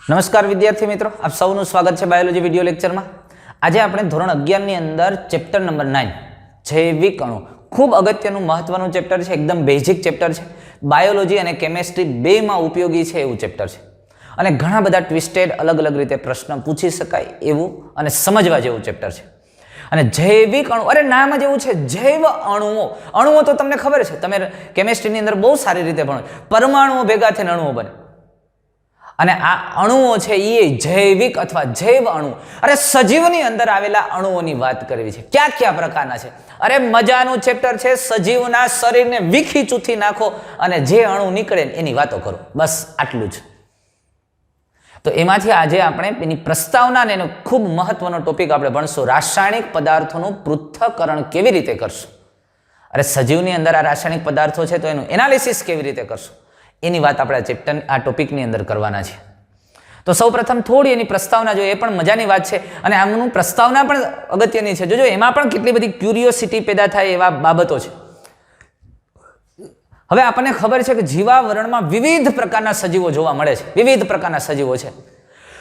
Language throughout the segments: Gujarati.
નમસ્કાર વિદ્યાર્થી મિત્રો, આપ સૌનું સ્વાગત છે બાયોલોજી વિડિયો લેક્ચરમાં. આજે આપણે ધોરણ 11 ની અંદર ચેપ્ટર નંબર 9 જૈવિક અણુ, ખૂબ અગત્યનું મહત્વનું ચેપ્ટર છે. એકદમ બેઝિક ચેપ્ટર છે. બાયોલોજી અને કેમેસ્ટ્રી બેમાં ઉપયોગી છે એવું ચેપ્ટર છે અને ઘણા બધા ટ્વિસ્ટેડ અલગ અલગ રીતે પ્રશ્ન પૂછી શકાય એવું અને સમજવા જેવું ચેપ્ટર છે. અને જૈવિક અણુ, અરે નામ જ એવું છે, જૈવ અણુઓ. અણુઓ તો તમને ખબર છે, તમે કેમેસ્ટ્રીની અંદર બહુ સારી રીતે ભણો. પરમાણુઓ ભેગા થઈને અણુઓ બને અને આ અણુઓ છે એ જૈવિક અથવા જૈવ અણુ. અરે સજીવની અંદર આવેલા અણુઓની વાત કરવી છે. કયા કયા પ્રકારના છે? અરે મજાનું ચેપ્ટર છે. સજીવના શરીરને વીખી ચૂથી નાખો અને જે અણુ નીકળે એની વાતો કરો, બસ આટલું જ. તો એમાંથી આજે આપણે એની પ્રસ્તાવના અને એનો ખૂબ મહત્વનો ટોપિક આપણે ભણશું, રાસાયણિક પદાર્થોનું પૃથ્થકરણ કેવી રીતે કરશું. અરે સજીવની અંદર આ રાસાયણિક પદાર્થો છે તો એનું એનાલિસિસ કેવી રીતે કરશું એની વાત આપણે ચેપ્ટર આ ટોપિકની અંદર કરવાના છે. તો સૌપ્રથમ થોડી એની પ્રસ્તાવના જોઈએ, એ પણ મજાની વાત છે અને આમનું પ્રસ્તાવના પણ અગત્યની છે. જોજો એમાં પણ કેટલી બધી ક્યુરિયોસિટી પેદા થાય એવા બાબતો છે. હવે આપણને ખબર છે કે જીવાવરણમાં વિવિધ પ્રકારના સજીવો જોવા મળે છે. વિવિધ પ્રકારના સજીવો છે.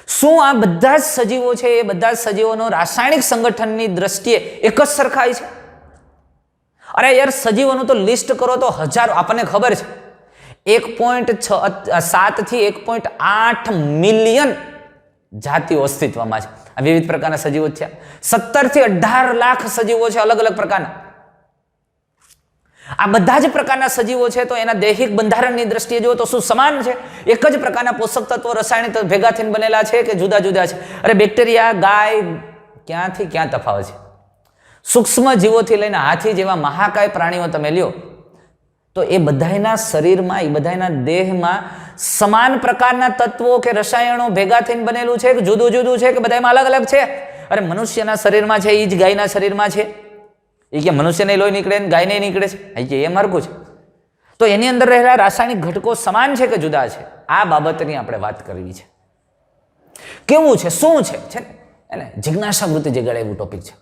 શું આ બધા જ સજીવો છે એ બધા જ સજીવોનો રાસાયણિક સંગઠનની દ્રષ્ટિએ એક જ સરખાય છે? અરે યાર, સજીવોનું તો લિસ્ટ કરો તો હજારો. આપણને ખબર છે 1.7 થી 1.8 મિલિયન જાતિઓ અસ્તિત્વમાં છે. આ વિવિધ પ્રકારના સજીવો છે. 17 થી 18 લાખ સજીવો છે અલગ અલગ પ્રકારના. આ બધા જ પ્રકારના સજીવો છે તો એના દૈહિક બંધારણની દ્રષ્ટિએ જુઓ તો શું સમાન છે? એક જ પ્રકારના પોષક તત્વો રાસાયણિક તત્વો ભેગા થઈને બનેલા છે કે જુદા જુદા છે? અરે બેક્ટેરિયા, ગાય, ક્યાંથી ક્યાં તફાવત છે? સૂક્ષ્મ જીવોથી લઈને હાથી જેવા મહાકાય પ્રાણીઓ તમે લ્યો તો એ બધાના શરીરમાં, એ બધાના દેહમાં સમાન પ્રકારના તત્વો કે રસાયણો ભેગા થઈને બનેલું છે કે જુદું જુદું છે કે બધામાં અલગ અલગ છે? અરે મનુષ્યના શરીરમાં છે એ જ ગાયના શરીરમાં છે? એ કે મનુષ્યને લોહી નીકળે ને ગાયને નીકળે છે? એ માર્ગું છે. તો એની અંદર રહેલા રાસાયણિક ઘટકો સમાન છે કે જુદા છે? આ બાબતની આપણે વાત કરવી છે. કેવું છે, શું છે ને જિજ્ઞાસા વૃત્તિ જગાડે એવું ટોપિક છે.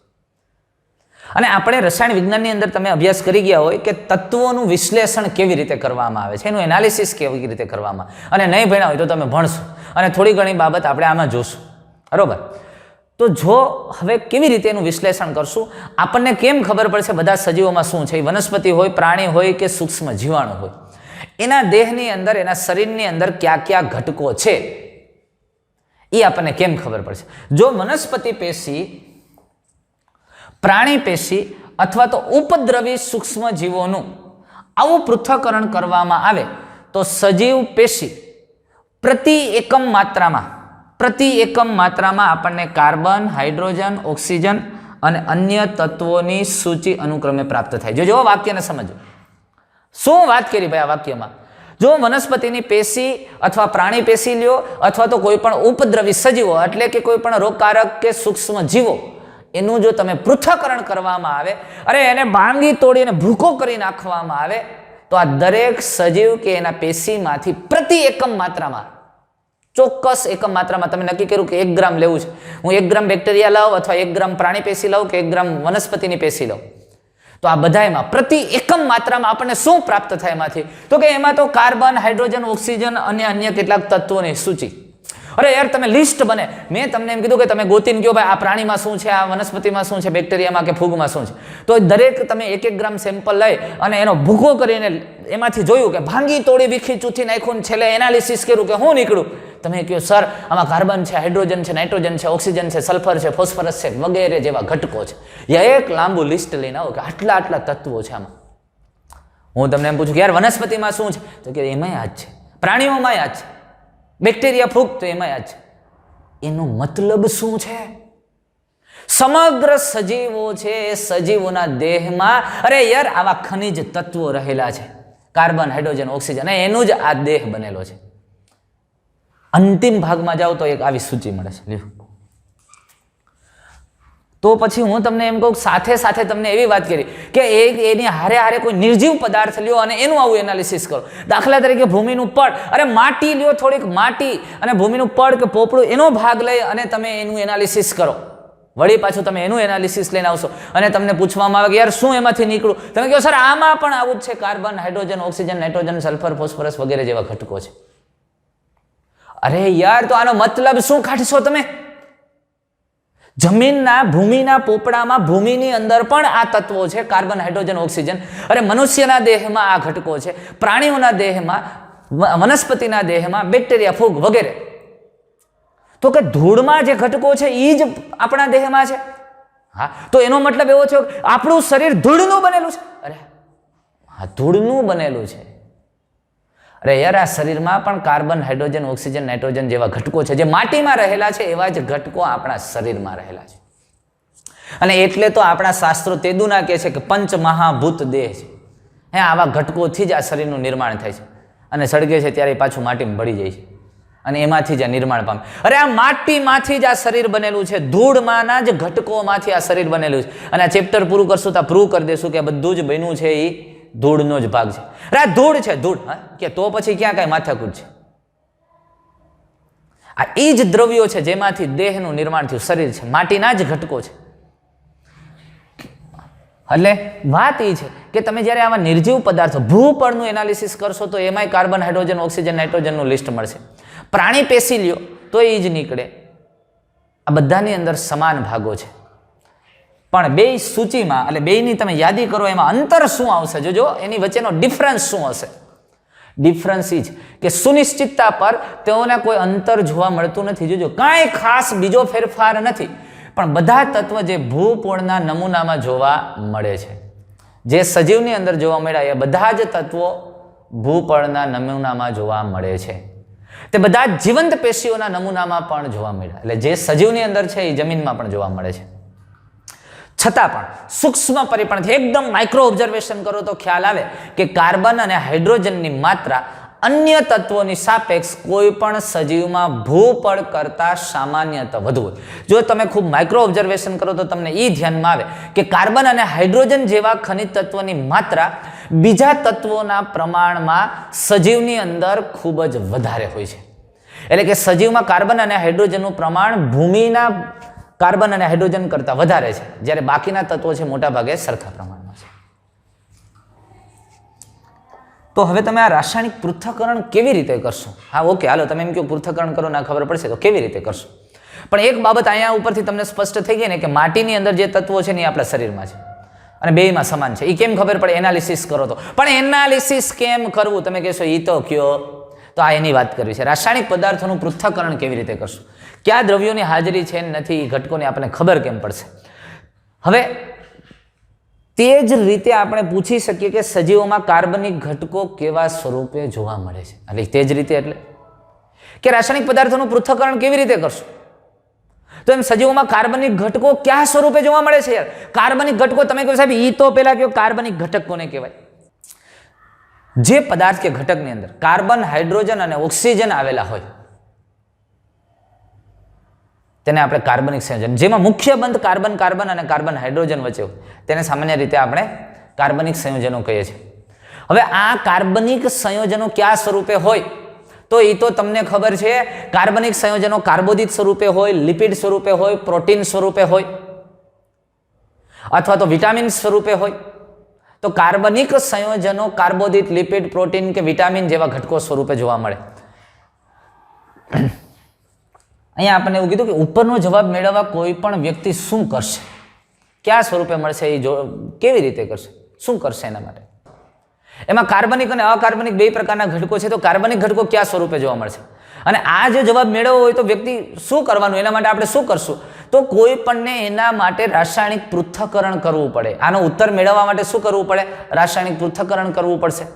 અને આપણે રસાયણ વિજ્ઞાનની અંદર તમે અભ્યાસ કરી ગયા હોય કે તત્વોનું વિશ્લેષણ કેવી રીતે કરવામાં આવે છે, એનું એનાલિસિસ કેવી રીતે કરવામાં, અને નહીં ભણ્યા હોય તો તમે ભણશો અને થોડી ઘણી બાબત આપણે આમાં જોશું. બરોબર? તો જો હવે કેવી રીતે એનું વિશ્લેષણ કરશું, આપણને કેમ ખબર પડશે બધા સજીવોમાં શું છે? વનસ્પતિ હોય, પ્રાણી હોય કે સૂક્ષ્મ જીવાણુ હોય, એના દેહની અંદર, એના શરીરની અંદર કયા કયા ઘટકો છે એ આપણને કેમ ખબર પડશે? જો વનસ્પતિ પેશી, પ્રાણી પેશી અથવા તો ઉપદ્રવી સૂક્ષ્મ જીવોનું આવું પૃથ્થકરણ કરવામાં આવે તો સજીવ પેશી પ્રતિ એકમ માત્રામાં આપણને કાર્બન, હાઇડ્રોજન, ઓક્સિજન અને અન્ય તત્વોની સૂચિ અનુક્રમે પ્રાપ્ત થાય. જો વાક્યને સમજો. શું વાત કરી ભાઈ આ વાક્યમાં? જો વનસ્પતિની પેશી અથવા પ્રાણી પેશી લ્યો અથવા તો કોઈ પણ ઉપદ્રવી સજીવો એટલે કે કોઈ પણ રોગકારક કે સૂક્ષ્મ જીવો, એનું જો તમે પૃથ્થકરણ કરવામાં આવે, અરે એને ભાંગી તોડીને ભૂકો કરી નાખવામાં આવે તો આ દરેક સજીવ કે એના પેશીમાંથી પ્રતિ એકમ માત્રામાં, ચોક્કસ એકમ માત્રામાં તમે નક્કી કર્યું કે 1 ગ્રામ લેવું છે, હું 1 ગ્રામ બેક્ટેરિયા લાવું અથવા 1 ગ્રામ પ્રાણી પેશી લાવું કે 1 ગ્રામ વનસ્પતિની પેશી લાવું, તો આ બધામાં પ્રતિ એકમ માત્રામાં આપણને શું પ્રાપ્ત થાય એમાંથી? તો કે એમાં તો કાર્બન, હાઇડ્રોજન, ઓક્સિજન અને અન્ય કેટલાક તત્વોની સૂચિ. અરે યાર, તમે લિસ્ટ બને. મેં તમને એમ કીધું કે તમે ગોતીને કહો ભાઈ આ પ્રાણીમાં શું છે, આ વનસ્પતિમાં શું છે, બેક્ટેરિયામાં કે ફૂગમાં શું છે. તો દરેક તમે 1 ગ્રામ સેમ્પલ લઈ અને એનો ભૂકો કરીને એમાંથી જોયું કે ભાંગી તોડી વીખી ચૂથી નાખ્યું, છેલ્લે એનાલિસિસ કર્યું કે હું નીકળ્યું. તમે કહો સર આમાં કાર્બન છે, હાઇડ્રોજન છે, નાઇટ્રોજન છે, ઓક્સિજન છે, સલ્ફર છે, ફોસ્ફરસ છે વગેરે જેવા ઘટકો છે. યા એક લાંબુ લિસ્ટ લઈને આવો કે આટલા આટલા તત્વો છે આમાં. હું તમને એમ પૂછું કે યાર વનસ્પતિમાં શું છે, તો કે એમાં આ જ છે, પ્રાણીઓમાં આ જ છે, બેક્ટેરિયા, ફૂગ તો એમાં આ જ છે. એનો મતલબ શું છે? સમગ્ર સજીવો છે એ સજીવોના દેહમાં અરે યાર આવા ખનિજ તત્વો રહેલા છે, કાર્બન, હાઇડ્રોજન, ઓક્સિજન, એનું જ આ દેહ બનેલો છે. અંતિમ ભાગમાં જાઓ તો એક આવી સૂચિ મળે છે. લ્યો, તો પછી હું તમને એમ કહું, સાથે સાથે તમને એવી વાત કરી કે એની હારે કોઈ નિર્જીવ પદાર્થ લ્યો અને એનું આવું એનાલિસિસ કરો. દાખલા તરીકે ભૂમિનું પડ, અરે માટી લ્યો, થોડીક માટી અને ભૂમિનું પડ કે પોપડું એનો ભાગ લઈ અને તમે એનું એનાલિસિસ કરો. વળી પાછું તમે એનું એનાલિસિસ લઈને આવશો અને તમને પૂછવામાં આવે કે યાર શું એમાંથી નીકળ્યું? તમે કહો સર આમાં પણ આવું જ છે, carbon, hydrogen, oxygen, nitrogen, sulphur, phosphorus વગેરે જેવા ઘટકો છે. અરે યાર, તો આનો મતલબ શું કાઢશો તમે? જમીનના ભૂમિના પોપડામાં ભૂમિની અંદર પણ આ તત્વો છે, કાર્બન, હાઇડ્રોજન, ઓક્સિજન. અરે મનુષ્યના દેહમાં આ ઘટકો છે, પ્રાણીઓના દેહમાં, વનસ્પતિના દેહમાં, બેક્ટેરિયા, ફૂગ વગેરે. તો કે ધૂળમાં જે ઘટકો છે એ જ આપણા દેહમાં છે. હા, તો એનો મતલબ એવો છે કે આપણું શરીર ધૂળનું બનેલું છે. અરે હા, ધૂળનું બનેલું છે. અરે યાર, આ શરીરમાં પણ કાર્બન, હાઇડ્રોજન, ઓક્સિજન, નાઇટ્રોજન જેવા ઘટકો છે. જે માટીમાં રહેલા છે એવા જ ઘટકો આપણા શરીરમાં રહેલા છે. અને એટલે તો આપણા શાસ્ત્રો તેદુના કહે છે કે પંચ મહાભૂત દેહ છે. હે, આવા ઘટકોથી જ આ શરીરનું નિર્માણ થાય છે. અને સળગે છે ત્યારે પાછું માટીમાં ભળી જાય છે અને એમાંથી જ આ નિર્માણ પામે. અરે આ માટીમાંથી જ આ શરીર બનેલું છે, ધૂળમાંના જ ઘટકોમાંથી આ શરીર બનેલું છે. અને આ ચેપ્ટર પૂરું કરશું તો પ્રૂવ કરી દેશું કે બધું જ બન્યું છે એ ધૂળનો જ ભાગ છે. અરે આ ધૂળ છે, ધૂળ. હા, કે તો પછી ક્યાં કઈ માથાકૂટ છે? આ એ જ દ્રવ્યો છે જેમાંથી દેહનું નિર્માણ થયું, શરીર છે, માટીના જ ઘટકો છે. એટલે વાત એ છે કે તમે જ્યારે આવા નિર્જીવ પદાર્થો ભૂપળનું એનાલિસિસ કરશો તો એમાંય કાર્બન, હાઇડ્રોજન, ઓક્સિજન, નાઇટ્રોજનનું લિસ્ટ મળશે. પ્રાણી પેશી લ્યો તો એ જ નીકળે. આ બધાની અંદર સમાન ભાગો છે, પણ બે સૂચિમાં એટલે બેની તમે યાદી કરો એમાં અંતર શું આવશે? જોજો એની વચ્ચેનો ડિફરન્સ શું હશે. ડિફરન્સ એ જ કે સુનિશ્ચિતતા પર તેઓને કોઈ અંતર જોવા મળતું નથી. જોજો, કાંઈ ખાસ બીજો ફેરફાર નથી, પણ બધા તત્વ જે ભૂપળના નમૂનામાં જોવા મળે છે, જે સજીવની અંદર જોવા મળ્યા એ બધા જ તત્વો ભૂપળના નમૂનામાં જોવા મળે છે. તે બધા જીવંત પેશીઓના નમૂનામાં પણ જોવા મળ્યા. એટલે જે સજીવની અંદર છે એ જમીનમાં પણ જોવા મળે છે. છતાં પણ સૂક્ષ્મ પરિપણથી એકદમ માઇક્રો ઓબ્ઝર્વેશન કરો તો ખ્યાલ આવે કે કાર્બન અને હાઇડ્રોજનની માત્રા અન્ય તત્વોની સાપેક્ષ કોઈ પણ સજીવમાં ભૂપળ કરતા સામાન્યતઃ વધુ હોય. જો તમે ખૂબ માઇક્રો ઓબ્ઝર્વેશન કરો તો તમને એ ધ્યાનમાં આવે કે કાર્બન અને હાઇડ્રોજન જેવા ખનિજ તત્વોની માત્રા બીજા તત્વોના પ્રમાણમાં સજીવની અંદર ખૂબ જ વધારે હોય છે. એટલે કે સજીવમાં કાર્બન અને હાઇડ્રોજનનું પ્રમાણ ભૂમિના કાર્બન અને હાઇડ્રોજન કરતાં વધારે છે, જ્યારે બાકીના તત્વો છે મોટા ભાગે સરખા પ્રમાણમાં છે. તો હવે તમે આ રાસાયણિક પૃથ્થકરણ કેવી રીતે કરશો? હા, ઓકે, હાલો, તમે એમ કહો પૃથ્થકરણ કરો ના ખબર પડશે તો કેવી રીતે કરશો? પણ એક બાબત અહીંયા ઉપરથી તમને સ્પષ્ટ થઈ ગઈ ને કે માટીની અંદર જે તત્વો છે ને એ આપણા શરીરમાં છે અને બેયમાં સમાન છે. એ કેમ ખબર પડે? એનાલિસિસ કરો તો. પણ એનાલિસિસ કેમ કરવું તમે કહેશો એ તો કયો. તો આ એની વાત કરવી છે. રાસાયણિક પદાર્થોનું પૃથ્થકરણ કેવી રીતે કરશું? કયા દ્રવ્યોની હાજરી છે નથી એ ઘટકોની આપણને ખબર કેમ પડશે? હવે તે જ રીતે આપણે પૂછી શકીએ કે સજીવોમાં કાર્બનિક ઘટકો કેવા સ્વરૂપે જોવા મળે છે. એટલે તે જ રીતે એટલે કે રાસાયણિક પદાર્થોનું પૃથ્થકરણ કેવી રીતે કરશું? તો એમ સજીવોમાં કાર્બનિક ઘટકો કયા સ્વરૂપે જોવા મળે છે? યાર, કાર્બનિક ઘટકો તમે કહો સાહેબ એ તો પેલા કહો કાર્બનિક ઘટક કોને કહેવાય? જે પદાર્થ કે ઘટકની અંદર કાર્બન, હાઇડ્રોજન અને ઓક્સિજન આવેલા હોય તેને આપણે કાર્બનિક સંયોજન, જેમાં મુખ્ય બંધ કાર્બન કાર્બન અને કાર્બન હાઇડ્રોજન વચ્ચે હોય તેને સામાન્ય રીતે આપણે કાર્બનિક સંયોજનો કહીએ છીએ. હવે આ કાર્બનિક સંયોજનો કયા સ્વરૂપે હોય તો એ તો તમને ખબર છે. કાર્બનિક સંયોજનો કાર્બોદિત સ્વરૂપે હોય, લિપિડ સ્વરૂપે હોય, પ્રોટીન સ્વરૂપે હોય અથવા તો વિટામિન સ્વરૂપે હોય. તો કાર્બનિક સંયોજનો કાર્બોદિત, લિપિડ, પ્રોટીન કે વિટામિન જેવા ઘટકો સ્વરૂપે જોવા મળે. અહીંયા આપણને એવું કીધું કે ઉપરનો જવાબ મેળવવા કોઈ પણ વ્યક્તિ શું કરશે, કયા સ્વરૂપે મળશે, એ કેવી રીતે કરશે, શું કરશે એના માટે? એમાં કાર્બનિક અને અકાર્બનિક બે પ્રકારના ઘટકો છે. તો કાર્બનિક ઘટકો કયા સ્વરૂપે જોવા મળશે? અને આ જે જવાબ મેળવવો હોય તો વ્યક્તિ શું કરવાનું? એના માટે આપણે શું કરશું? તો કોઈ પણને એના માટે રાસાયણિક પૃથ્થકરણ કરવું પડે. આનો ઉત્તર મેળવવા માટે શું કરવું પડે? રાસાયણિક પૃથ્થકરણ કરવું પડશે.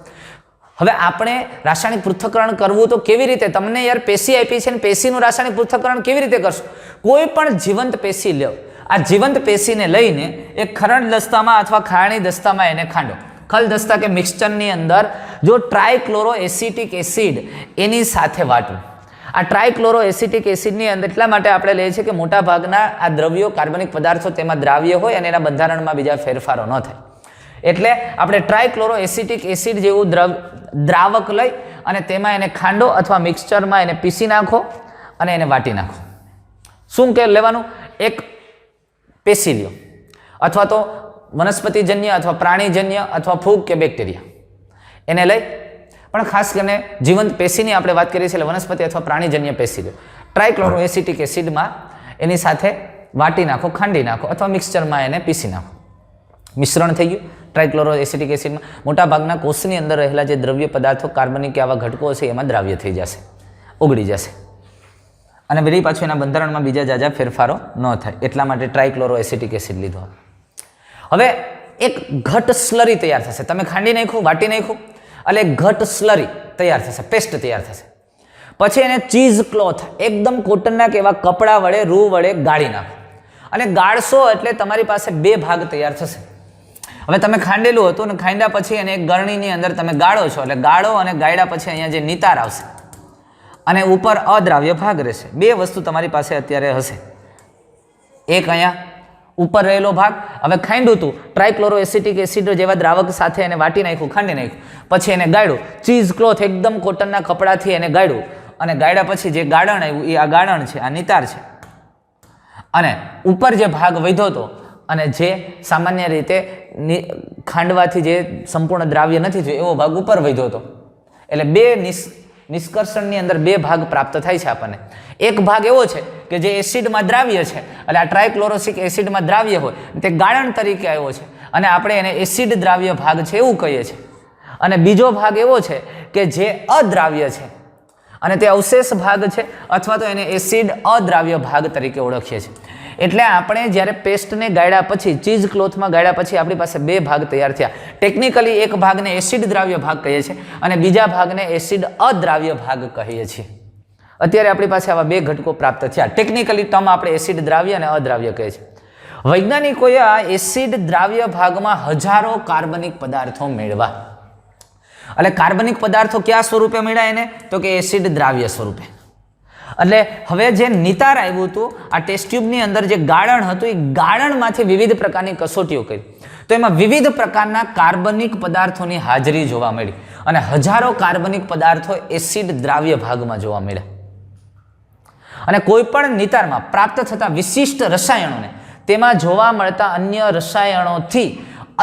હવે આપણે રાસાયણિક પૃથ્થકરણ કરવું તો કેવી રીતે? તમને યાર પેશી આપી છે ને પેશીનું રાસાયણિક પૃથ્થકરણ કેવી રીતે કરશું? કોઈ પણ જીવંત પેશી લો. આ જીવંત પેશીને લઈને એક ખરડ દસ્તામાં અથવા ખાણી દસ્તામાં એને ખાંડો. ખલ દસ્તા કે મિક્સચરની અંદર જો ટ્રાયક્લોરો એસિટિક એસિડ એની સાથે વાટવું. આ ટ્રાયક્લોરો એસિટિક એસિડની અંદર એટલા માટે આપણે લઈએ છીએ કે મોટા ભાગના આ દ્રવ્યો કાર્બનિક પદાર્થો તેમાં દ્રાવ્ય હોય અને એના બંધારણમાં બીજા ફેરફારો ન થાય. એટલે આપણે ટ્રાયક્લોરો એસિટિક એસિડ જેવું દ્રાવક લઈ અને તેમાં એને ખાંડો અથવા મિક્સચરમાં એને પીસી નાખો અને એને વાટી નાખો. શું કે લેવાનું? એક પેશી લ્યો અથવા તો વનસ્પતિજન્ય અથવા પ્રાણીજન્ય અથવા ફૂગ કે બેક્ટેરિયા એને લઈ પણ ખાસ કરીને જીવંત પેશીની આપણે વાત કરીએ છીએ, વનસ્પતિ અથવા પ્રાણીજન્ય પેશી. ટ્રાયક્લોરોએસિટિક એસિડમાં એની સાથે વાટી નાખો, ખાંડી નાખો અથવા મિક્સચરમાં એને પીસી નાખો. મિશ્રણ થઈ ગયું ટ્રાયક્લોરોએસિટિક એસિડમાં. મોટાભાગના કોષની અંદર રહેલા જે દ્રવ્ય પદાર્થો, કાર્બનિક કે આવા ઘટકો છે એમાં દ્રાવ્ય થઈ જશે, ઓગળી જશે અને વળી પાછું એના બંધારણમાં બીજા જાજા ફેરફારો ન થાય. એટલા માટે ટ્રાયક્લોરોએસિટિક એસિડ લીધો. હવે એક ઘટ સ્લરી તૈયાર થશે. તમે ખાંડી નાખ્યું, વાટી નાખ્યું એટલે ઘટ સ્લરી તૈયાર થશે, પેસ્ટ તૈયાર થશે. પછી એને ચીઝ ક્લોથ, એકદમ કોટનના કે એવા કપડા વડે, રૂ વડે ગાળી નાખો અને ગાળશો એટલે તમારી પાસે બે ભાગ તૈયાર થશે. હવે તમે ખાંડેલું હતું ને ખાંડ્યા પછી એને એક ગરણીની અંદર તમે ગાળો છો એટલે ગાળો અને ગાળ્યા પછી અહીંયા જે નિતાર આવશે અને ઉપર અદ્રાવ્ય ભાગ રહેશે. બે વસ્તુ તમારી પાસે અત્યારે હશે. એક અહીંયા ઉપર રહેલો ભાગ, હવે ખાંડ્યું હતું ટ્રાયક્લોરોએસિટિક એસિડ જેવા દ્રાવક સાથે એને વાટી નાખ્યું, ખાંડી નાખ્યું, પછી એને ગાળ્યું ચીઝ ક્લોથ, એકદમ કોટનના કપડાથી એને ગાળ્યું અને ગાળ્યા પછી જે ગાળણ આવ્યું એ આ ગાળણ છે, આ નિતાર છે અને ઉપર જે ભાગ વધ્યો હતો અને જે સામાન્ય રીતે ખાંડવાથી જે સંપૂર્ણ દ્રાવ્ય નથી થયું એવો ભાગ ઉપર વધ્યો હતો. એટલે બે નિષ્કર્ષણની અંદર બે ભાગ પ્રાપ્ત થાય છે આપણને. એક ભાગ એવો છે કે જે એસિડમાં દ્રાવ્ય છે એટલે આ ટ્રાયક્લોરોસિક એસિડમાં દ્રાવ્ય હોય તે ગાળણ તરીકે આવ્યો છે અને આપણે એને એસિડ દ્રાવ્ય ભાગ છે એવું કહીએ છીએ. અને બીજો ભાગ એવો છે કે જે અદ્રાવ્ય છે અને તે અવશેષ ભાગ છે અથવા તો એને એસિડ અદ્રાવ્ય ભાગ તરીકે ઓળખીએ છીએ. એટલે આપણે જ્યારે પેસ્ટને ગાળ્યા પછી, ચીઝ ક્લોથમાં ગાળ્યા પછી આપણી પાસે બે ભાગ તૈયાર થયા. ટેકનિકલી એક ભાગને એસિડ દ્રાવ્ય ભાગ કહીએ છીએ અને બીજા ભાગને એસિડ અદ્રાવ્ય ભાગ કહીએ છીએ. અત્યારે આપણી પાસે આવા બે ઘટકો પ્રાપ્ત થયા. ટેકનિકલી ટર્મ આપણે એસિડ દ્રાવ્ય અને અદ્રાવ્ય કહીએ છીએ. વૈજ્ઞાનિકોએ આ એસિડ દ્રાવ્ય ભાગમાં હજારો કાર્બનિક પદાર્થો મેળવા. એટલે કાર્બનિક પદાર્થો કયા સ્વરૂપે મળ્યા એને? તો કે એસિડ દ્રાવ્ય સ્વરૂપે. એટલે હવે જે નિતાર આવ્યું હતું આ ટેસ્ટ ટ્યુબની અંદર જે ગાળણ હતું એ ગાળણમાંથી વિવિધ પ્રકારની કસોટીઓ કરી તો એમાં વિવિધ પ્રકારના કાર્બનિક પદાર્થોની હાજરી જોવા મળી અને હજારો કાર્બનિક પદાર્થો એસિડ દ્રાવ્ય ભાગમાં જોવા મળ્યા. અને કોઈ પણ નિતારમાં પ્રાપ્ત થતા વિશિષ્ટ રસાયણોને તેમાં જોવા મળતા અન્ય રસાયણોથી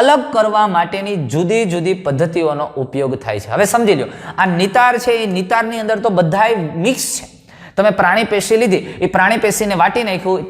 અલગ કરવા માટેની જુદી જુદી પદ્ધતિઓનો ઉપયોગ થાય છે. હવે સમજી લો, આ નિતાર છે એ નિતારની અંદર તો બધાય મિક્સ છે. તમે પ્રાણી પેશી લીધી, એ પ્રાણી પેશીને વાટી નાખ્યું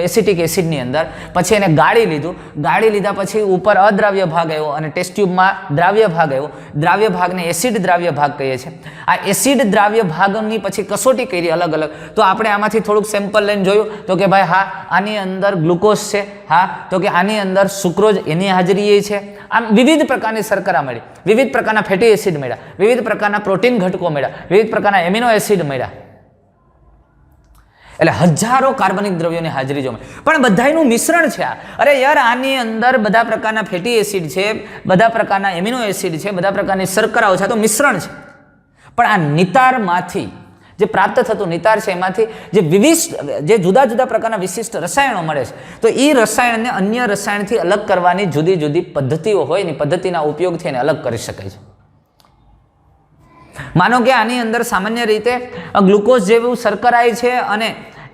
એસિટિક એસિડની અંદર, પછી એને ગાળી લીધું, ગાળી લીધા પછી ઉપર અદ્રાવ્ય ભાગ આવ્યો અને ટેસ્ટ ટ્યુબમાં દ્રાવ્ય ભાગ આવ્યો. દ્રાવ્ય ભાગને એસિડ દ્રાવ્ય ભાગ કહીએ છીએ. આ એસિડ દ્રાવ્ય ભાગની પછી કસોટી કરી અલગ અલગ. તો આપણે આમાંથી થોડુંક સેમ્પલ લઈને જોયું તો કે ભાઈ હા આની અંદર ગ્લુકોઝ છે, હા તો કે આની અંદર સુક્રોઝ એની હાજરી એ છે. આમ વિવિધ પ્રકારની શર્કરા મળી, વિવિધ પ્રકારના ફેટી એસિડ મળ્યા, વિવિધ પ્રકારના પ્રોટીન ઘટકો મળ્યા, વિવિધ પ્રકારના એમિનો એસિડ મળ્યા. એટલે હજારો કાર્બનિક દ્રવ્યોની હાજરી જોવા મળે. પણ બધાનું મિશ્રણ છે આ. અરે યાર, આની અંદર બધા પ્રકારના ફેટી એસિડ છે, બધા પ્રકારના એમિનો એસિડ છે, બધા પ્રકારની શર્કરાઓ છે, તો મિશ્રણ છે. પણ આ નિતારમાંથી જે પ્રાપ્ત થતું નિતાર છે એમાંથી જે જુદા જુદા પ્રકારના વિશિષ્ટ રસાયણો મળે છે તો એ રસાયણને અન્ય રસાયણથી અલગ કરવાની જુદી જુદી પદ્ધતિઓ હોય ને પદ્ધતિના ઉપયોગથી એને અલગ કરી શકાય છે. માનો કે આની અંદર સામાન્ય રીતે ગ્લુકોઝ જેવું શર્કરાય છે અને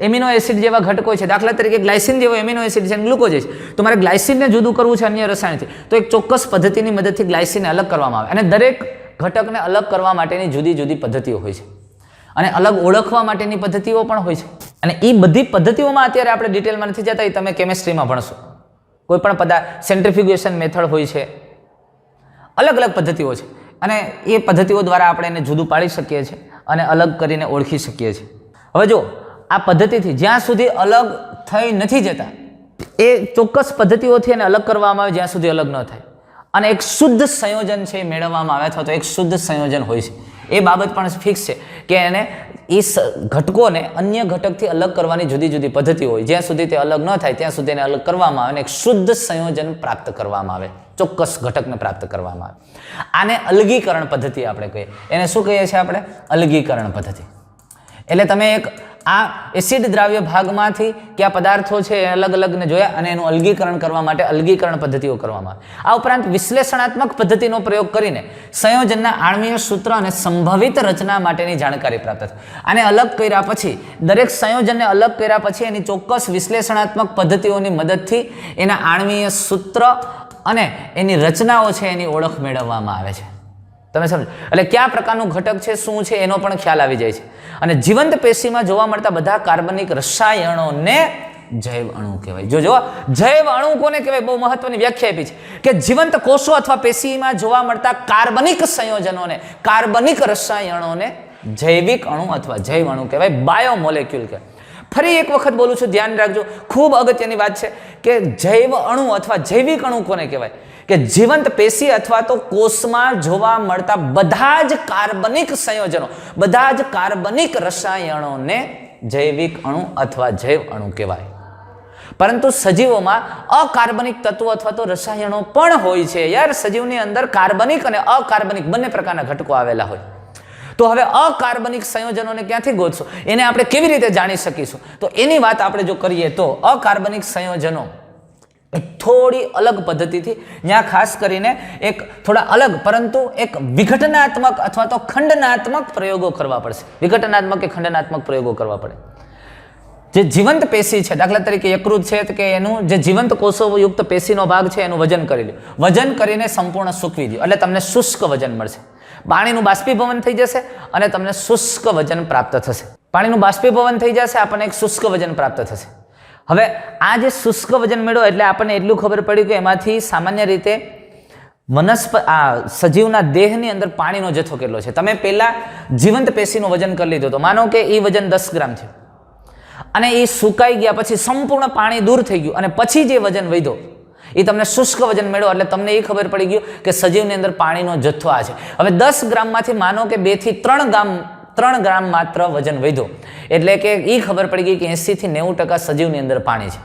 એમિનો એસિડ જેવા ઘટકો છે. દાખલા તરીકે ગ્લાયસિન જેવો એમિનો એસિડ છે અને ગ્લુકોઝ છે. તો મારે ગ્લાયસિનને જુદું કરવું છે અન્ય રસાયણથી, તો એક ચોક્કસ પદ્ધતિની મદદથી ગ્લાયસિનને અલગ કરવામાં આવે અને દરેક ઘટકને અલગ કરવા માટેની જુદી જુદી પદ્ધતિઓ હોય છે અને અલગ ઓળખવા માટેની પદ્ધતિઓ પણ હોય છે. અને એ બધી પદ્ધતિઓમાં અત્યારે આપણે ડિટેલમાં નથી જતા, એ તમે કેમેસ્ટ્રીમાં ભણશો. કોઈ પણ સેન્ટ્રીફ્યુગેશન મેથડ હોય છે, અલગ અલગ પદ્ધતિઓ છે અને એ પદ્ધતિઓ દ્વારા આપણે એને જુદું પાડી શકીએ છીએ અને અલગ કરીને ઓળખી શકીએ છીએ. હવે જો આ પદ્ધતિથી જ્યાં સુધી અલગ થઈ નથી જતા એ ચોક્કસ પદ્ધતિઓથી એને અલગ કરવામાં આવે જ્યાં સુધી અલગ ન થાય અને એક શુદ્ધ સંયોજન છે એ મેળવવામાં આવે અથવા તો એક શુદ્ધ સંયોજન હોય છે. એ બાબત પણ ફિક્સ છે કે એને એ ઘટકોને અન્ય ઘટકથી અલગ કરવાની જુદી જુદી પદ્ધતિઓ હોય. જ્યાં સુધી તે અલગ ન થાય ત્યાં સુધી એને અલગ કરવામાં આવે અને એક શુદ્ધ સંયોજન પ્રાપ્ત કરવામાં આવે, ચોક્કસ ઘટકને પ્રાપ્ત કરવામાં આવે. આને અલગીકરણ પદ્ધતિ આપણે કહીએ. એને શું કહીએ છીએ આપણે? અલગીકરણ પદ્ધતિ. એટલે તમે એક આ એસિડ દ્રાવ્ય ભાગમાંથી કયા પદાર્થો છે એ અલગ અલગને જોયા અને એનું અલગીકરણ કરવા માટે અલગીકરણ પદ્ધતિઓ કરવામાં આવે. આ ઉપરાંત વિશ્લેષણાત્મક પદ્ધતિનો પ્રયોગ કરીને સંયોજનના આણ્વીય સૂત્ર અને સંભવિત રચના માટેની જાણકારી પ્રાપ્ત થાય. આને અલગ કર્યા પછી, દરેક સંયોજનને અલગ કર્યા પછી એની ચોક્કસ વિશ્લેષણાત્મક પદ્ધતિઓની મદદથી એના આણ્વીય સૂત્ર અને એની રચનાઓ છે એની ઓળખ મેળવવામાં આવે છે. તમે સમજો, એટલે કયા પ્રકારનું ઘટક છે, શું છે એનો પણ ખ્યાલ આવી જાય છે. અને જીવંત પેશીમાં જોવા મળતા બધા કાર્બનિક રસાયણોને જૈવ અણુ કહેવાય. જો જૈવ અણુ કોને કહેવાય? બહુ મહત્વની વ્યાખ્યા આપી છે કે જીવંત કોષો અથવા પેશીમાં જોવા મળતા કાર્બનિક સંયોજનોને, કાર્બનિક રસાયણોને જૈવિક અણુ અથવા જૈવ અણુ કહેવાય, બાયોમોલેક્યુલ કહેવાય. ફરી એક વખત બોલું છું, ધ્યાન રાખજો, ખૂબ અગત્યની વાત છે કે જૈવ અણુ અથવા જૈવિક અણુ કોને કહેવાય? કે જીવંત પેશી અથવા તો કોષમાં જોવા મળતા બધા જ કાર્બનિક સંયોજનો, બધા જ કાર્બનિક રસાયણોને જૈવિક અણુ અથવા જૈવ અણુ કહેવાય. પરંતુ સજીવોમાં અકાર્બનિક તત્વો અથવા તો રસાયણો પણ હોય છે. યાર, સજીવની અંદર કાર્બનિક અને અકાર્બનિક બંને પ્રકારના ઘટકો આવેલા હોય. તો હવે અકાર્બનિક સંયોજનોને ક્યાંથી ગોતશું? એને આપણે કેવી રીતે જાણી શકીશું? તો એની વાત આપણે જો કરીએ તો અકાર્બનિક સંયોજનો થોડી અલગ પદ્ધતિથી, ત્યાં ખાસ કરીને એક થોડા અલગ પરંતુ એક વિઘટનાત્મક અથવા તો ખંડનાત્મક પ્રયોગો કરવા પડશે. વિઘટનાત્મક કે ખંડનાત્મક પ્રયોગો કરવા પડે. જે જીવંત પેશી છે, દાખલા તરીકે યકૃત છે કે એનું જે જીવંત કોષોયુક્ત પેશીનો ભાગ છે એનું વજન કરી લો. વજન કરીને સંપૂર્ણ સૂકવી દો એટલે તમને શુષ્ક વજન મળશે. પાણીનું બાષ્પીભવન થઈ જશે અને તમને શુષ્ક વજન પ્રાપ્ત થશે. પાણીનું બાષ્પીભવન થઈ જશે, આપણને એક શુષ્ક વજન પ્રાપ્ત થશે. હવે આ જે શુષ્ક વજન મેળવો એટલે આપણને એટલું ખબર પડી કે એમાંથી સામાન્ય રીતે સજીવના દેહની અંદર પાણીનો જથ્થો કેટલો છે. તમે પહેલા જીવંત પેશીનું વજન કરી લીધું તો માનો કે એ વજન 10 ગ્રામ છે અને એ સુકાઈ ગયા પછી સંપૂર્ણ પાણી દૂર થઈ ગયું અને પછી જે વજન વધ્યો એ તમને શુષ્ક વજન મેળવો એટલે તમને એ ખબર પડી ગયું કે સજીવની અંદર પાણીનો જથ્થો આ છે. હવે 10 ગ્રામમાંથી માનો કે 2 થી 3 ગ્રામ માત્ર વજન વધ્યો એટલે કે એ ખબર પડી ગઈ કે 80 થી 90% સજીવની અંદર પાણી છે.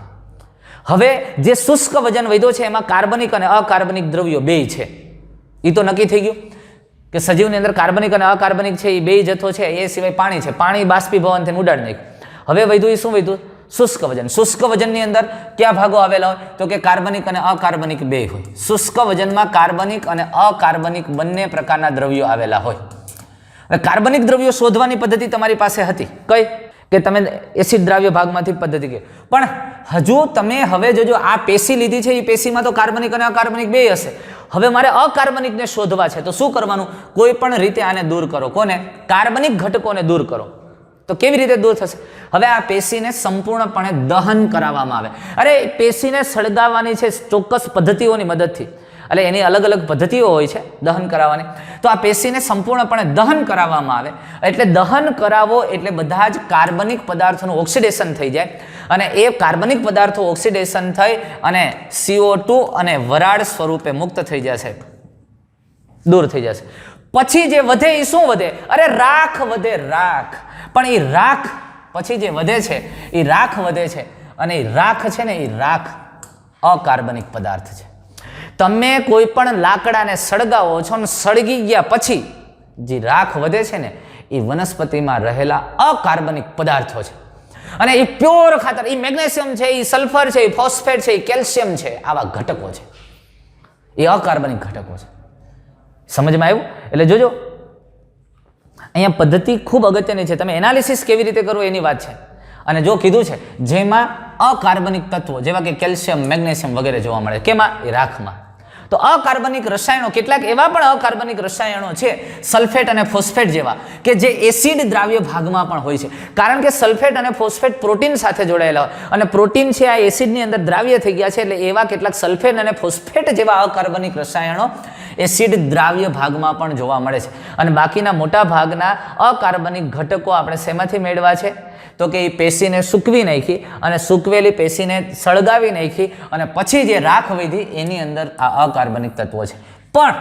હવે જે શુષ્ક વજન વધ્યો છે એમાં કાર્બનિક અને અકાર્બનિક દ્રવ્યો બે છે. એ તો નક્કી થઈ ગયું કે સજીવની અંદર કાર્બનિક અને અકાર્બનિક છે, એ બે જથ્થો છે, એ સિવાય પાણી છે. પાણી બાષ્પીભવનથી ઉડાડી નાખ્યું. હવે વધ્યું એ શું વધ્યું? શુષ્ક વજન. શુષ્ક વજનની અંદર કયા ભાગો આવેલા હોય? તો કે કાર્બનિક અને અકાર્બનિક બે હોય. શુષ્ક વજનમાં કાર્બનિક અને અકાર્બનિક બંને પ્રકારના દ્રવ્યો આવેલા હોય. હવે કાર્બનિક દ્રવ્યો શોધવાની પદ્ધતિ તમારી પાસે હતી કઈ? કે તમે એસિડ દ્રાવ્ય ભાગમાંથી પદ્ધતિ કહી. પણ હજુ તમે હવે જોજો, આ પેશી લીધી છે, એ પેશીમાં તો કાર્બનિક અને અકાર્બનિક બે હશે. હવે મારે અકાર્બનિકને શોધવા છે તો શું કરવાનું? કોઈ પણ રીતે આને દૂર કરો. કોને? કાર્બનિક ઘટકોને દૂર કરો. તો કેવી રીતે દૂર થશે? હવે આ પેશીને સંપૂર્ણપણે દહન કરાવવામાં આવે. અરે પેશીને સળગાવવાની છે ચોક્કસ પદ્ધતિઓની મદદથી, એટલે એની અલગ અલગ પદ્ધતિઓ હોય છે દહન કરાવવાની. તો આ પેશીને સંપૂર્ણપણે દહન કરાવવામાં આવે. એટલે દહન કરાવો એટલે બધા જ કાર્બનિક પદાર્થોનું ઓક્સિડેશન થઈ જાય અને એ કાર્બનિક પદાર્થો ઓક્સિડેશન થઈ અને CO2 અને વરાળ સ્વરૂપે મુક્ત થઈ જશે, દૂર થઈ જશે. પછી જે વધે એ શું વધે? અરે રાખ વધે, રાખ. પણ એ રાખ પછી જે વધે છે એ રાખ વધે છે અને એ રાખ છે ને, એ રાખ અકાર્બનિક પદાર્થ છે. તમે કોઈ પણ લાકડાને સળગાવો છો અને સળગી ગયા પછી જે રાખ વધે છે ને, એ વનસ્પતિમાં રહેલા અકાર્બનિક પદાર્થો છે. અને એ પ્યોર ખાતર, એ મેગ્નેશિયમ છે, એ સલ્ફર છે, એ ફોસ્ફેટ છે, એ કેલ્શિયમ છે, આવા ઘટકો છે, એ અકાર્બનિક ઘટકો છે. સમજમાં આવ્યું? એટલે જોજો અહીંયા પદ્ધતિ ખૂબ અગત્યની છે. તમે એનાલિસિસ કેવી રીતે કરવો એની વાત છે. અને જો કીધું છે જેમાં અકાર્બનિક તત્વો જેવા કે કેલ્શિયમ, મેગ્નેશિયમ વગેરે જોવા મળે, કેમાં? એ રાખમાં. તો અકાર્બનિક રસાયણો, કેટલાક એવા પણ અકાર્બનિક રસાયણો છે સલ્ફેટ અને ફોસ્ફેટ જેવા કે જે એસિડ દ્રાવ્ય ભાગમાં પણ હોય છે. કારણ કે સલ્ફેટ અને ફોસ્ફેટ પ્રોટીન સાથે જોડાયેલા હોય અને પ્રોટીન છે આ એસિડની અંદર દ્રાવ્ય થઈ ગયા છે. એટલે એવા કેટલાક સલ્ફેટ અને ફોસ્ફેટ જેવા અકાર્બનિક રસાયણો એસિડ દ્રાવ્ય ભાગમાં પણ જોવા મળે છે. અને બાકીના મોટા ભાગના અકાર્બનિક ઘટકો આપણે શેમાંથી મેળવ્યા છે? તો કે એ પેશીને સૂકવી નાખી અને સૂકવેલી પેશીને સળગાવી નાખી અને પછી જે રાખ વધી એની અંદર આ અકાર્બનિક તત્વો છે. પણ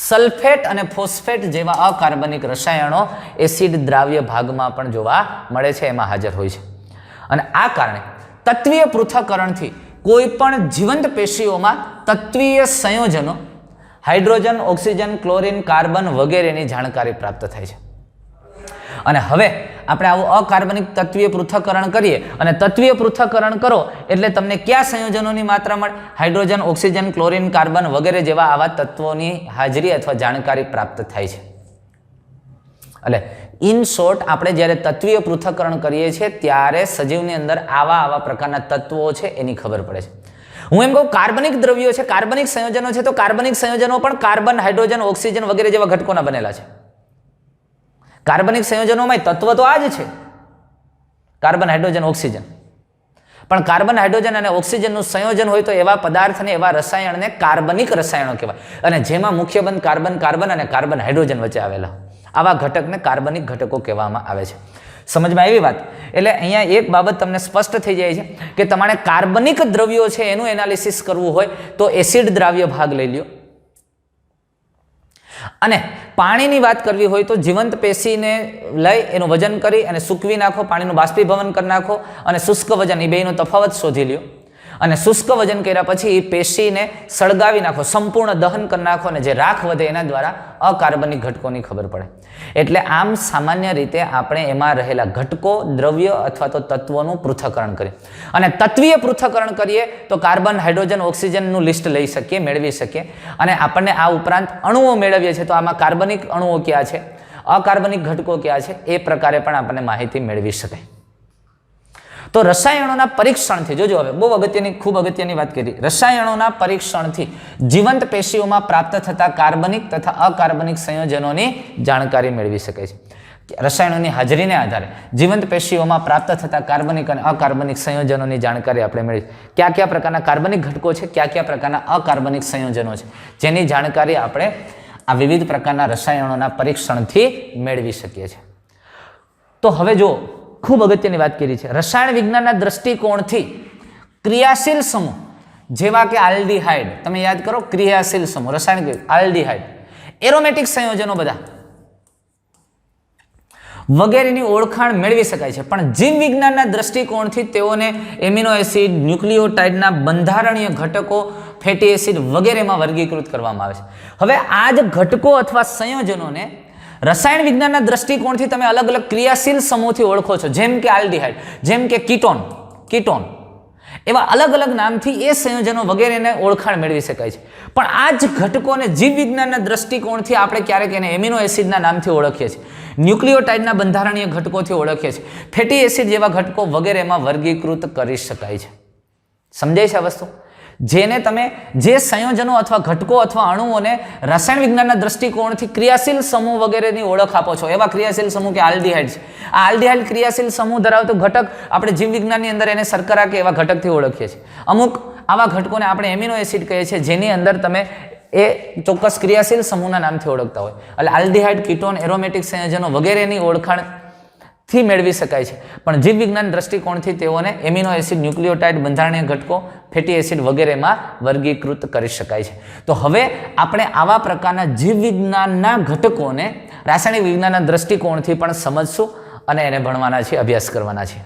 સલ્ફેટ અને ફોસ્ફેટ જેવા અકાર્બનિક રસાયણો એસિડ દ્રાવ્ય ભાગમાં પણ જોવા મળે છે, એમાં હાજર હોય છે. અને આ કારણે તત્વીય પૃથ્થકરણથી કોઈ પણ જીવંત પેશીઓમાં તત્વીય સંયોજનો હાઇડ્રોજન, ઓક્સિજન, ક્લોરીન, કાર્બન વગેરેની જાણકારી પ્રાપ્ત થાય છે. અને હવે આપણે આવું અકાર્બનિક તત્વીય પૃથ્થકરણ કરીએ અને તત્વીય પૃથ્થકરણ કરો એટલે તમને કયા સંયોજનોની માત્રા મળે? હાઇડ્રોજન, ઓક્સિજન, ક્લોરીન, કાર્બન વગેરે જેવા આવા તત્વોની હાજરી અથવા જાણકારી પ્રાપ્ત થાય છે. એટલે ઇન શોર્ટ, આપણે જ્યારે તત્વીય પૃથ્થકરણ કરીએ છીએ ત્યારે સજીવની અંદર આવા પ્રકારના તત્વો છે એની ખબર પડે છે. હું એમ કહું કાર્બનિક દ્રવ્યો છે, કાર્બનિક સંયોજનો છે, તો કાર્બનિક સંયોજનો પણ કાર્બન, હાઇડ્રોજન, ઓક્સિજન વગેરે જેવા ઘટકોના બનેલા છે. કાર્બનિક સંયોજનોમાં તત્વ તો આ જ છે, કાર્બન, હાઇડ્રોજન, ઓક્સિજન. પણ કાર્બન, હાઇડ્રોજન અને ઓક્સિજનનું સંયોજન હોય તો એવા પદાર્થને, એવા રસાયણને કાર્બનિક રસાયણો કહેવાય. અને જેમાં મુખ્ય બંધ કાર્બન, કાર્બન અને કાર્બન, હાઇડ્રોજન વચ્ચે આવેલા આવા ઘટકને કાર્બનિક ઘટકો કહેવામાં આવે છે. સમજમાં આવી વાત? એટલે અહીંયા એક બાબત તમને સ્પષ્ટ થઈ જાય છે કે તમારે કાર્બનિક દ્રવ્યો છે એનું એનાલિસિસ કરવું હોય તો એસિડ દ્રાવ્ય ભાગ લઈ લ્યો, અને પાણીની વાત કરવી હોય તો જીવંત પેશીને લઈ એનું વજન કરી અને સૂકવી નાખો, પાણીનું બાષ્પીભવન કરી નાખો અને શુષ્ક વજન, એ બેનો તફાવત શોધી લ્યો. અને શુષ્ક વજન કર્યા પછી એ પેશીને સળગાવી નાખો, સંપૂર્ણ દહન કરી નાખો, અને જે રાખ વધે એના દ્વારા અકાર્બનિક ઘટકોની ખબર પડે. એટલે આમ સામાન્ય રીતે આપણે એમાં રહેલા ઘટકો, દ્રવ્ય અથવા તો તત્વોનું પૃથ્થકરણ કરીએ. અને તત્વીય પૃથ્થકરણ કરીએ તો કાર્બન, હાઇડ્રોજન, ઓક્સિજનનું લિસ્ટ લઈ શકીએ, મેળવી શકીએ. અને આપણને આ ઉપરાંત અણુઓ મેળવીએ છીએ તો આમાં કાર્બનિક અણુઓ કયા છે, અકાર્બનિક ઘટકો કયા છે, એ પ્રકારે પણ આપણને માહિતી મેળવી શકાય. તો રસાયણોના પરીક્ષણથી જોજો, હવે બહુ અગત્યની, ખૂબ અગત્યની વાત કરી. રસાયણોના પરીક્ષણથી જીવંત પેશીઓમાં પ્રાપ્ત થતા કાર્બનિક તથા અકાર્બનિક સંયોજનોની જાણકારી મેળવી શકાય છે. રસાયણોની હાજરીને આધારે જીવંત પેશીઓમાં પ્રાપ્ત થતા કાર્બનિક અને અકાર્બનિક સંયોજનોની જાણકારી આપણે મેળવી. કયા કયા પ્રકારના કાર્બનિક ઘટકો છે, કયા કયા પ્રકારના અકાર્બનિક સંયોજનો છે, જેની જાણકારી આપણે આ વિવિધ પ્રકારના રસાયણોના પરીક્ષણથી મેળવી શકીએ છીએ. તો હવે જો ખૂબ અગત્યની વાત કરી છે, રસાયણ વિજ્ઞાનના દ્રષ્ટિકોણથી ક્રિયાશીલ સમૂહ જેવા કે આલ્ડીહાઇડ, તમે યાદ કરો ક્રિયાશીલ સમૂહ, રસાયણિક આલ્ડીહાઇડ, એરોમેટિક સંયોજનો બધા વગેરેની ઓળખાણ મેળવી શકાય છે. પણ જીવ વિજ્ઞાનના દ્રષ્ટિકોણથી તેઓને એમિનો એસિડ, ન્યુક્લિયોટાઇડના બંધારણીય ઘટકો, ફેટી એસિડ વગેરેમાં વર્ગીકૃત કરવામાં આવે છે. હવે આ જ ઘટકો અથવા સંયોજનોને રસાયણ વિજ્ઞાનના દ્રષ્ટિકોણથી તમે અલગ અલગ ક્રિયાશીલ સમૂહથી ઓળખો છો, જેમ કે આલ્ડીહાઇડ, જેમ કે કીટોન, એવા અલગ અલગ નામથી એ સંયોજનો વગેરેને ઓળખાણ મેળવી શકાય છે. પણ આ જ ઘટકોને જીવ વિજ્ઞાનના દ્રષ્ટિકોણથી આપણે ક્યારેક એને એમિનો એસિડના નામથી ઓળખીએ છીએ, ન્યુક્લિયોટાઇડના બંધારણીય ઘટકોથી ઓળખીએ છીએ, ફેટી એસિડ જેવા ઘટકો વગેરેમાં વર્ગીકૃત કરી શકાય છે. સમજાય છે આ વસ્તુ? જેને તમે જે સંયોજનો અથવા ઘટકો અથવા અણુઓને રસાયણ વિજ્ઞાનના દ્રષ્ટિકોણથી ક્રિયાશીલ સમૂહ વગેરેની ઓળખ આપો છો, એવા ક્રિયાશીલ સમૂહ કે આલ્ડીહાઇડ છે. આ આલ્ડીહાઇડ ક્રિયાશીલ સમૂહ ધરાવતો ઘટક આપણે જીવ વિજ્ઞાનની અંદર એને શર્કરા કે એવા ઘટકથી ઓળખીએ છીએ. અમુક આવા ઘટકોને આપણે એમિનો એસિડ કહીએ છીએ, જેની અંદર તમે એ ચોક્કસ ક્રિયાશીલ સમૂહના નામથી ઓળખતા હોય. એટલે આલ્ડીહાઇડ, કીટોન, એરોમેટિક સંયોજનો વગેરેની ઓળખાણ થી મેળવી શકાય છે. પણ જીવ વિજ્ઞાન દ્રષ્ટિકોણથી તેઓને એમિનો એસિડ, ન્યુક્લિયોટાઇડ, બંધારણીય ઘટકો, ફેટી એસિડ વગેરેમાં વર્ગીકૃત કરી શકાય છે. તો હવે આપણે આવા પ્રકારના જીવ વિજ્ઞાનના ઘટકોને રાસાયણિક વિજ્ઞાનના દ્રષ્ટિકોણથી પણ સમજશું અને એને ભણવાના છે, અભ્યાસ કરવાના છે.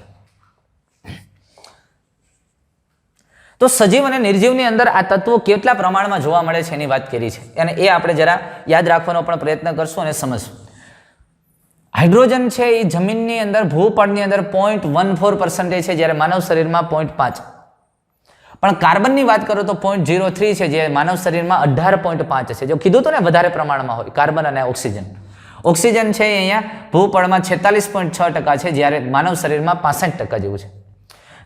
તો સજીવ અને નિર્જીવની અંદર આ તત્વો કેટલા પ્રમાણમાં જોવા મળે છે એની વાત કરી છે, અને એ આપણે જરા યાદ રાખવાનો પણ પ્રયત્ન કરશું અને સમજશું. હાઇડ્રોજન છે એ જમીનની અંદર, ભૂપળની અંદર 0.14% છે, જ્યારે માનવ શરીરમાં 0.5. પણ કાર્બનની વાત કરો તો 0.03 છે, જે માનવ શરીરમાં 18.5 છે. જો કીધું તો ને વધારે પ્રમાણમાં હોય કાર્બન અને ઓક્સિજન. ઓક્સિજન છે અહીંયા ભૂપળમાં 46.6% છે, જ્યારે માનવ શરીરમાં 65% જેવું છે.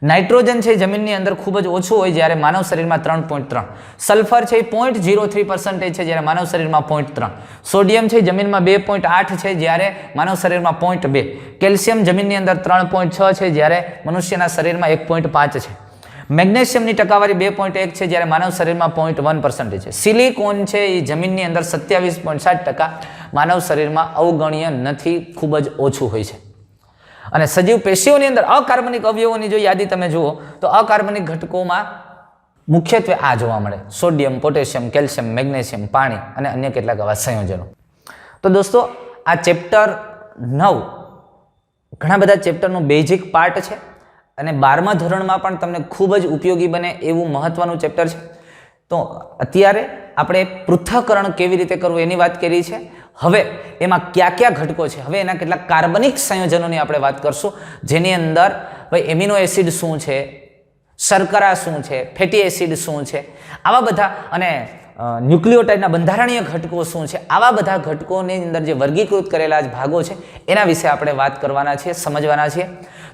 નાઇટ્રોજન છે જમીનની અંદર ખૂબ જ ઓછું હોય, જ્યારે માનવ શરીરમાં 3.3. સલ્ફર છે 0.03% છે, જ્યારે માનવ શરીરમાં 0.3. સોડિયમ છે જમીનમાં 2.8 છે, જ્યારે માનવ શરીરમાં 0.2. કેલ્શિયમ જમીનની અંદર 3.6 છે, જ્યારે મનુષ્યના શરીરમાં 1.5 છે. મેગ્નેશિયમની ટકાવારી 2.1 છે, જ્યારે માનવ શરીરમાં 0.1% છે. સિલિકોન છે એ જમીનની અંદર 27.7%, માનવ શરીરમાં અવગણ્ય નથી, ખૂબ જ ઓછું હોય છે. અને સજીવ પેશીઓની અંદર અકાર્બનિક અવયવોની જો યાદી તમે જુઓ તો અકાર્બનિક ઘટકોમાં મુખ્યત્વે આ જોવા મળે: સોડિયમ, પોટેશિયમ, કેલ્શિયમ, મેગ્નેશિયમ, પાણી અને અન્ય કેટલાક આવા સંયોજનો. તો દોસ્તો, આ ચેપ્ટર 9 ઘણા બધા ચેપ્ટરનું બેઝિક પાર્ટ છે અને 12મા ધોરણમાં પણ તમને ખૂબ જ ઉપયોગી બને એવું મહત્વનું ચેપ્ટર છે. તો અત્યારે આપણે પૃથ્થકરણ કેવી રીતે કરવું એની વાત કરી છે. હવે એમાં કયા કયા ઘટકો છે, હવે એના કેટલાક કાર્બનિક સંયોજનોની આપણે વાત કરશું, જેની અંદર ભાઈ એમિનો એસિડ શું છે, શર્કરા શું છે, ફેટી એસિડ શું છે, આવા બધા, અને ન્યુક્લિયોટાઇડના બંધારણીય ઘટકો શું છે, આવા બધા ઘટકોની અંદર જે વર્ગીકૃત કરેલા ભાગો છે એના વિશે આપણે વાત કરવાના છીએ, સમજવાના છીએ.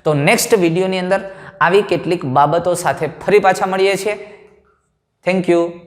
તો નેક્સ્ટ વિડીયોની અંદર આવી કેટલીક બાબતો સાથે ફરી પાછા મળીએ છીએ. Thank you.